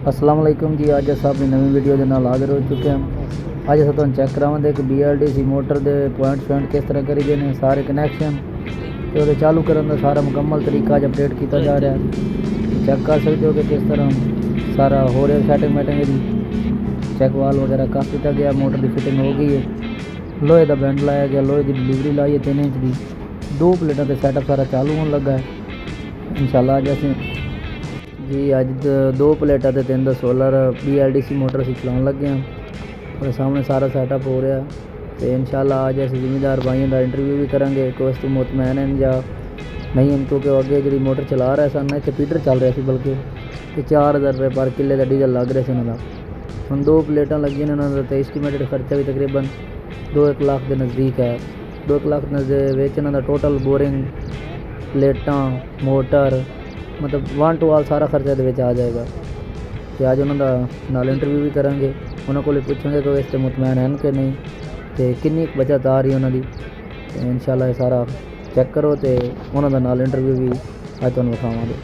अस्सलाम वालेकुम जी। अज अस अपनी नवी वीडियो के नाल हाजिर हो चुके हैं। अज अस तुहानूं चैक करावांगे कि BLDC मोटर के पॉइंट किस तरह करी दे ने, सारे कनैक्शन तो वो चालू करने का सारा मुकम्मल तरीका अज अपडेट किया जा रहा है। चेक कर सकते हो कि किस तरह सारा हो रहा है। सैटिंग मैटिंग चेक वाल वगैरह काफ़ी किया गया, मोटर की फिटिंग हो गई है, लोहे का बैंड लाया गया, लोहे की डिलीवरी लाई है 3 इंच की, 2 प्लेटों से सैटअप सारा चालू होने लगा है इंशाल्लाह। अज अस जी अज 2 प्लेटा ते 3 सोलर BLDC मोटर असीं चलाउण लगे हैं और सामने सारा सैटअप हो रहा है। तो इंशाल्लाह अज अस जिमीदार भाइयों का इंटरव्यू भी करांगे कि उस तो मुतमैन हैं या नहीं हम, क्योंकि अगे जी मोटर चला रहा सन इतने फीडर चल रहा है बल्कि 4000 रुपये पर किले का डीजल लग रहा है इन्हों का। हम 2 प्लेटा लगी इन्होंने तो एस्टीमेटेड खर्चा भी तकरीबन 2-1 लाख के नज़दीक है। 2-1 लाख इन्हों का टोटल बोरिंग प्लेटा मोटर मतलब वन टू ऑल सारा खर्चा ये आ जाएगा। तो अज उन्होंने नाल इंटरव्यू भी करांगे, उन्होंने को पूछेंगे कि इस मुतमैन हैं कि नहीं, तो कितनी बचत आ रही है उन्होंने। तो इंशाल्लाह ये सारा चेक करो तो उन्होंने नाल इंटरव्यू भी अज तुहानूं विखावांगे।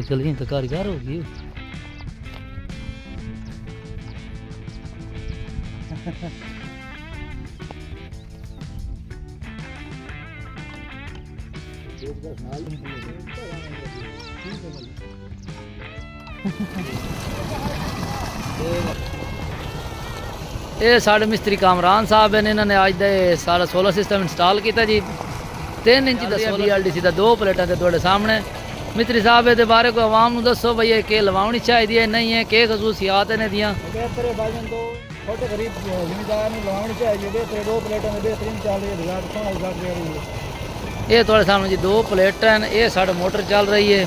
चलिए तो कारीगर होगी ये साढ़े मिस्त्री कामरान साहब हैं, इन्होंने अज दे सारा सोलर सिस्टम इंस्टॉल किया जी। 3 इंच का BLDC का 2 प्लेटा के थोड़े सामने। मिस्त्री साहब ये बारे को आवाम को दसो भई ये लवानी चाहिए नहीं है, के खसूसियात ने दियाँ छोटे गरीब जिमीदार लवानी चाहिए। 2 प्लेटों में बेहतरीन चल रही है। ये थोड़े सामने जी 2 प्लेट हैं, ये साढ़े मोटर चल रही है,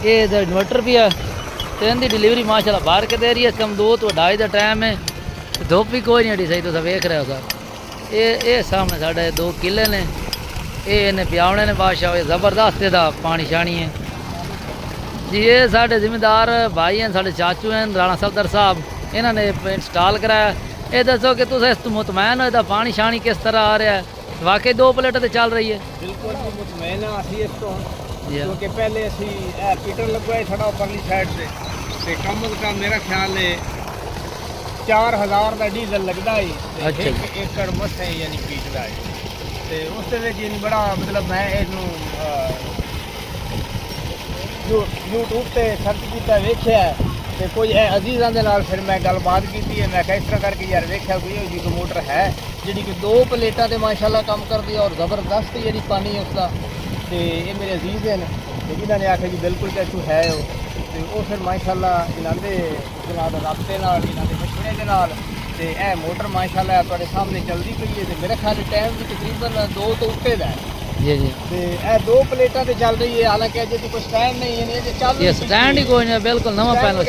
ये इधर इन्वर्टर भी है। तो इनकी डिलीवरी माशाल्लाह बाहर के दे रही है। कम 2 तो 2:30 का टाइम है, धुप भी कोई नहीं सही तो वेख रहे हो सर। ये सामने साढ़े 2 किले ने, ये इन्हें प्यावने ने बादशाह जबरदस्त इहदा पानी शानी है जी। ये साढ़े जिम्मेदार भाई हैं, साढ़े चाचू हैं राणा सफदर साहब, इन्होंने इंस्टॉल कराया। ये दसो कि तुम इस मुतमैन हो, इहदा पानी शानी किस तरह आ रहा है? वाकई 2 प्लेट तो चल रही है? बिल्कुल मुतमैन असी इस तो, क्योंकि पहले असी पीटर लगवाए थोड़ा उपरली साइड से कम अज कम मेरा ख्याल है 4000 का डीजल लगता है। अच्छा। 1 एकड़ मस है यानी पीटदा है। तो उस बड़ा मतलब मैं यूट्यूब से सर्च किया वेख्या तो कोई अजीज़ों के नाल फिर मैं गलबात की है। मैं इस तरह करके यार वेख्या कोई जी मोटर है जी कि 2 प्लेटा तो माशाल्लाह काम करती है और ज़बरदस्त जी पानी है उसका। तो ये मेरे अजीज़ हैं तो इन्होंने आख्या जी बिल्कुल चाचू है वो फिर माशाल्लाह इन्होंने जनाब रबते इन्होंने मशवरे के नाल तो यह मोटर माशाल्लाह तुहाडे सामने चलती पई है। तो मेरे ख्याल टाइम भी तकरीबन 2 तो उत्ते दा है जी जी। तो यह 2 प्लेटा तो चल रही है, हालांकि अजे तो कुछ टाइम नहीं है, चल ये स्टैंड ही कोई नहीं, बिल्कुल नवा पैनल।